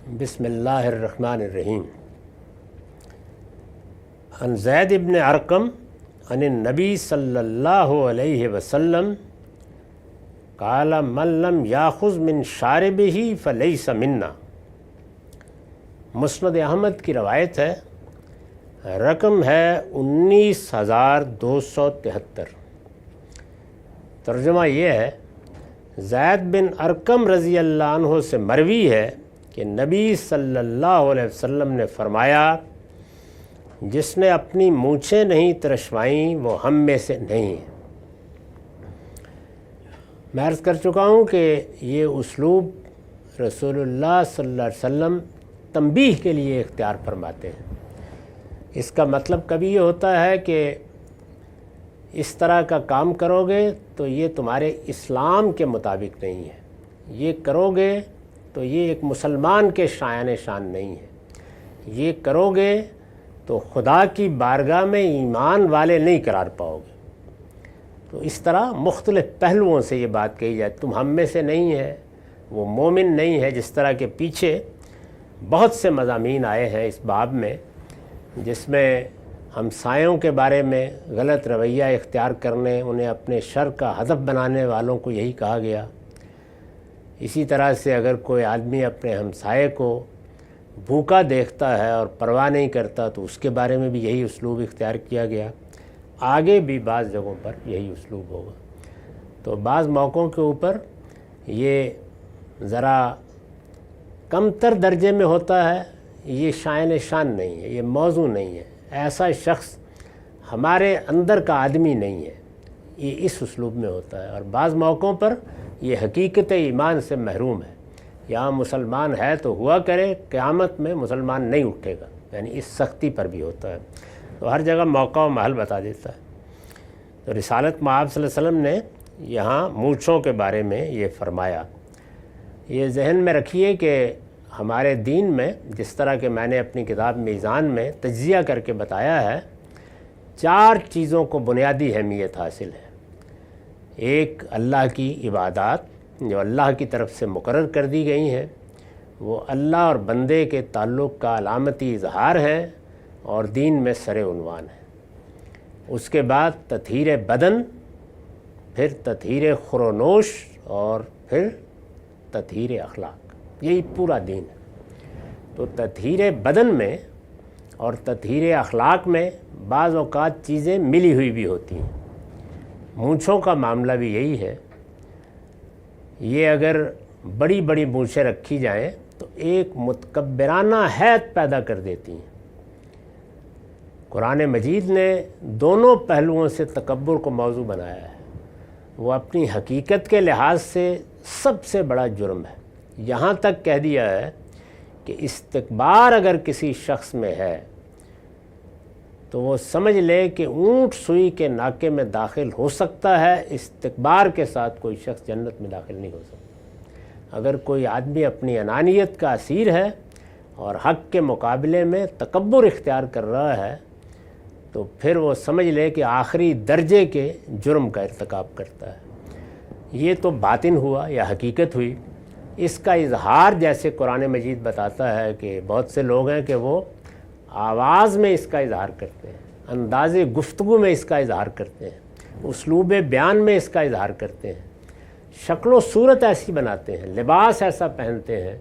بسم اللہ الرحمن الرحیم۔ عن زید بن ارقم عن النبی صلی اللہ علیہ وسلم قال من لم یاخذ من شاربہ فلیس منا۔ مسند احمد کی روایت ہے، رقم ہے 19,273۔ ترجمہ یہ ہے، زید بن ارقم رضی اللہ عنہ سے مروی ہے کہ نبی صلی اللہ علیہ وسلم نے فرمایا، جس نے اپنی مونچھیں نہیں ترشوائیں وہ ہم میں سے نہیں ہے۔ میں عرض کر چکا ہوں کہ یہ اسلوب رسول اللہ صلی اللہ علیہ وسلم تنبیہ کے لیے اختیار فرماتے ہیں۔ اس کا مطلب کبھی یہ ہوتا ہے کہ اس طرح کا کام کرو گے تو یہ تمہارے اسلام کے مطابق نہیں ہے، یہ کرو گے تو یہ ایک مسلمان کے شایان شان نہیں ہے، یہ کرو گے تو خدا کی بارگاہ میں ایمان والے نہیں قرار پاؤ گے۔ تو اس طرح مختلف پہلوؤں سے یہ بات کہی جائے، تم ہم میں سے نہیں ہے، وہ مومن نہیں ہے، جس طرح کے پیچھے بہت سے مضامین آئے ہیں اس باب میں، جس میں ہمسایوں کے بارے میں غلط رویہ اختیار کرنے، انہیں اپنے شر کا ہدف بنانے والوں کو یہی کہا گیا۔ اسی طرح سے اگر کوئی آدمی اپنے ہمسائے کو بھوکا دیکھتا ہے اور پرواہ نہیں کرتا تو اس کے بارے میں بھی یہی اسلوب اختیار کیا گیا۔ آگے بھی بعض جگہوں پر یہی اسلوب ہوگا۔ تو بعض موقعوں کے اوپر یہ ذرا کم تر درجے میں ہوتا ہے، یہ شائن شان نہیں ہے، یہ موضوع نہیں ہے، ایسا شخص ہمارے اندر کا آدمی نہیں ہے، یہ اس اسلوب میں ہوتا ہے۔ اور بعض موقعوں پر یہ حقیقت ایمان سے محروم ہے، یہاں مسلمان ہے تو ہوا کرے، قیامت میں مسلمان نہیں اٹھے گا، یعنی اس سختی پر بھی ہوتا ہے۔ تو ہر جگہ موقع و محل بتا دیتا ہے۔ تو رسالت مآب صلی اللہ علیہ وسلم نے یہاں مونچھوں کے بارے میں یہ فرمایا۔ یہ ذہن میں رکھیے کہ ہمارے دین میں جس طرح کہ میں نے اپنی کتاب میزان میں تجزیہ کر کے بتایا ہے، 4 چیزوں کو بنیادی اہمیت حاصل ہے۔ ایک، اللہ کی عبادات جو اللہ کی طرف سے مقرر کر دی گئی ہیں، وہ اللہ اور بندے کے تعلق کا علامتی اظہار ہے اور دین میں سر عنوان ہے۔ اس کے بعد تطہیر بدن، پھر تطہیر خورونوش اور پھر تطہیر اخلاق، یہی پورا دین ہے۔ تو تطہیر بدن میں اور تطہیر اخلاق میں بعض اوقات چیزیں ملی ہوئی بھی ہوتی ہیں۔ مونچھوں کا معاملہ بھی یہی ہے، یہ اگر بڑی بڑی مونچھیں رکھی جائیں تو ایک متکبرانہ حیت پیدا کر دیتی ہیں۔ قرآن مجید نے دونوں پہلوؤں سے تکبر کو موضوع بنایا ہے۔ وہ اپنی حقیقت کے لحاظ سے سب سے بڑا جرم ہے، یہاں تک کہہ دیا ہے کہ استکبار اگر کسی شخص میں ہے تو وہ سمجھ لے کہ اونٹ سوئی کے ناکے میں داخل ہو سکتا ہے، استکبار کے ساتھ کوئی شخص جنت میں داخل نہیں ہو سکتا۔ اگر کوئی آدمی اپنی انانیت کا اسیر ہے اور حق کے مقابلے میں تکبر اختیار کر رہا ہے تو پھر وہ سمجھ لے کہ آخری درجے کے جرم کا ارتکاب کرتا ہے۔ یہ تو باطن ہوا یا حقیقت ہوئی۔ اس کا اظہار جیسے قرآن مجید بتاتا ہے کہ بہت سے لوگ ہیں کہ وہ آواز میں اس کا اظہار کرتے ہیں، انداز گفتگو میں اس کا اظہار کرتے ہیں، اسلوب بیان میں اس کا اظہار کرتے ہیں، شکل و صورت ایسی بناتے ہیں، لباس ایسا پہنتے ہیں،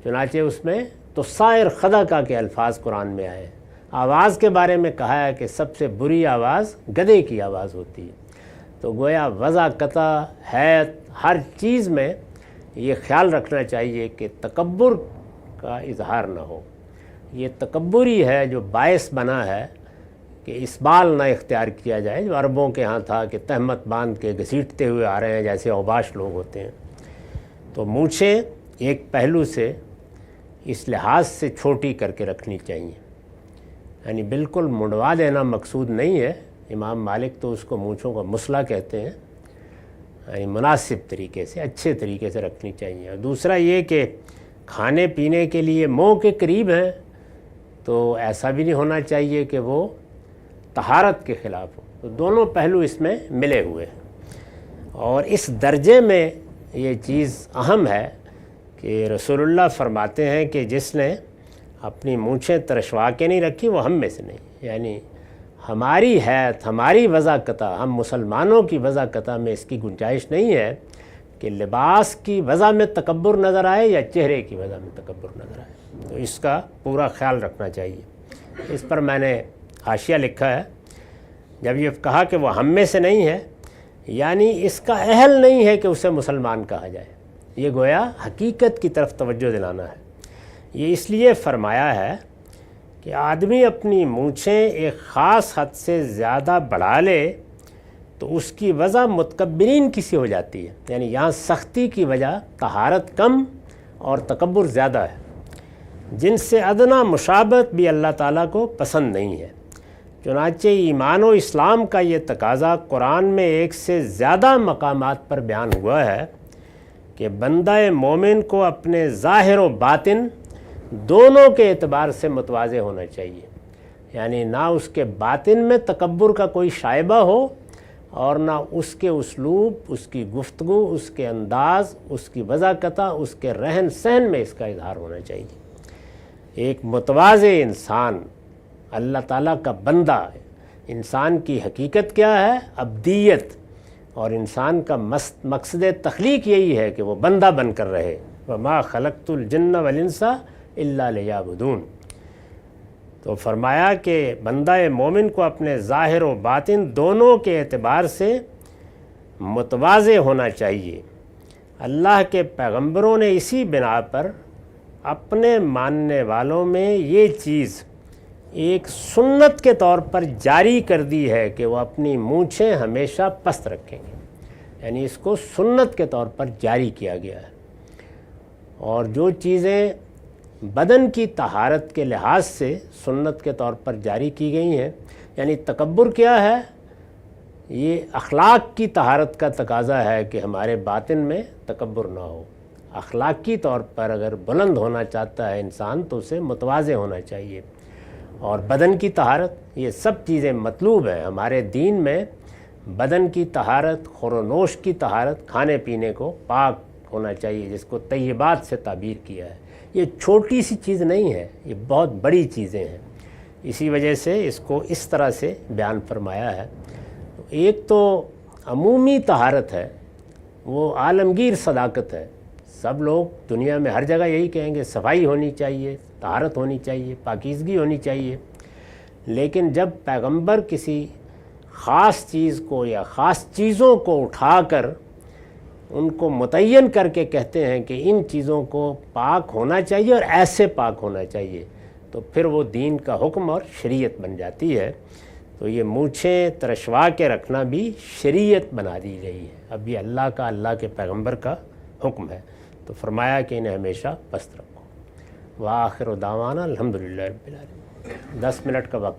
چنانچہ اس میں تو سائر خدا کا کے الفاظ قرآن میں آئے ہیں۔ آواز کے بارے میں کہا ہے کہ سب سے بری آواز گدھے کی آواز ہوتی ہے۔ تو گویا وضاقتہ حیت ہر چیز میں یہ خیال رکھنا چاہیے کہ تکبر کا اظہار نہ ہو۔ یہ تکبری ہے جو باعث بنا ہے کہ اسبال نہ اختیار کیا جائے، جو عربوں کے ہاں تھا کہ تہمت باندھ کے گھسیٹتے ہوئے آ رہے ہیں جیسے اوباش لوگ ہوتے ہیں۔ تو مونچھیں ایک پہلو سے اس لحاظ سے چھوٹی کر کے رکھنی چاہیے، یعنی بالکل منڈوا دینا مقصود نہیں ہے۔ امام مالک تو اس کو مونچھوں کا مسلح کہتے ہیں، یعنی مناسب طریقے سے، اچھے طریقے سے رکھنی چاہیے۔ اور دوسرا یہ کہ کھانے پینے کے لیے منہ کے قریب ہیں تو ایسا بھی نہیں ہونا چاہیے کہ وہ طہارت کے خلاف ہو۔ تو دونوں پہلو اس میں ملے ہوئے ہیں، اور اس درجے میں یہ چیز اہم ہے کہ رسول اللہ فرماتے ہیں کہ جس نے اپنی مونچھیں ترشوا کے نہیں رکھی وہ ہم میں سے نہیں، یعنی ہماری حیث، ہماری وضاقتہ، ہم مسلمانوں کی وضاقتہ میں اس کی گنجائش نہیں ہے کہ لباس کی وضع میں تکبر نظر آئے یا چہرے کی وضع میں تکبر نظر آئے، تو اس کا پورا خیال رکھنا چاہیے۔ اس پر میں نے حاشیہ لکھا ہے، جب یہ کہا کہ وہ ہم میں سے نہیں ہے، یعنی اس کا اہل نہیں ہے کہ اسے مسلمان کہا جائے، یہ گویا حقیقت کی طرف توجہ دلانا ہے۔ یہ اس لیے فرمایا ہے کہ آدمی اپنی مونچھیں ایک خاص حد سے زیادہ بڑھا لے تو اس کی وجہ متکبرین کی سی ہو جاتی ہے، یعنی یہاں سختی کی وجہ طہارت کم اور تکبر زیادہ ہے، جن سے ادنا مشابہت بھی اللہ تعالیٰ کو پسند نہیں ہے۔ چنانچہ ایمان و اسلام کا یہ تقاضا قرآن میں ایک سے زیادہ مقامات پر بیان ہوا ہے کہ بندہ مومن کو اپنے ظاہر و باطن دونوں کے اعتبار سے متواضع ہونا چاہیے، یعنی نہ اس کے باطن میں تکبر کا کوئی شائبہ ہو اور نہ اس کے اسلوب، اس کی گفتگو، اس کے انداز، اس کی وضاقتہ، اس کے رہن سہن میں اس کا اظہار ہونا چاہیے۔ ایک متواضع انسان اللہ تعالیٰ کا بندہ، انسان کی حقیقت کیا ہے؟ عبدیت، اور انسان کا مقصد تخلیق یہی ہے کہ وہ بندہ بن کر رہے۔ وَمَا خَلَقْتُ الْجِنَّ وَالْإِنسَ إِلَّا لِيَعْبُدُونِ۔ تو فرمایا کہ بندہ مومن کو اپنے ظاہر و باطن دونوں کے اعتبار سے متواضع ہونا چاہیے۔ اللہ کے پیغمبروں نے اسی بنا پر اپنے ماننے والوں میں یہ چیز ایک سنت کے طور پر جاری کر دی ہے کہ وہ اپنی مونچھیں ہمیشہ پست رکھیں گے، یعنی اس کو سنت کے طور پر جاری کیا گیا ہے۔ اور جو چیزیں بدن کی طہارت کے لحاظ سے سنت کے طور پر جاری کی گئی ہیں، یعنی تکبر کیا ہے؟ یہ اخلاق کی طہارت کا تقاضا ہے کہ ہمارے باطن میں تکبر نہ ہو۔ اخلاقی طور پر اگر بلند ہونا چاہتا ہے انسان تو اسے متواضع ہونا چاہیے۔ اور بدن کی طہارت، یہ سب چیزیں مطلوب ہیں ہمارے دین میں۔ بدن کی طہارت، خور و نوش کی طہارت، کھانے پینے کو پاک ہونا چاہیے، جس کو طیبات سے تعبیر کیا ہے۔ یہ چھوٹی سی چیز نہیں ہے، یہ بہت بڑی چیزیں ہیں، اسی وجہ سے اس کو اس طرح سے بیان فرمایا ہے۔ ایک تو عمومی طہارت ہے، وہ عالمگیر صداقت ہے، سب لوگ دنیا میں ہر جگہ یہی کہیں گے صفائی ہونی چاہیے، طہارت ہونی چاہیے، پاکیزگی ہونی چاہیے۔ لیکن جب پیغمبر کسی خاص چیز کو یا خاص چیزوں کو اٹھا کر ان کو متعین کر کے کہتے ہیں کہ ان چیزوں کو پاک ہونا چاہیے اور ایسے پاک ہونا چاہیے، تو پھر وہ دین کا حکم اور شریعت بن جاتی ہے۔ تو یہ مونچھیں ترشوا کے رکھنا بھی شریعت بنا دی گئی ہے۔ اب یہ اللہ کے پیغمبر کا حکم ہے، تو فرمایا کہ انہیں ہمیشہ پست رکھو۔ وآخر دعوانا الحمدللہ رب العالمین۔ 10 منٹ کا وقت۔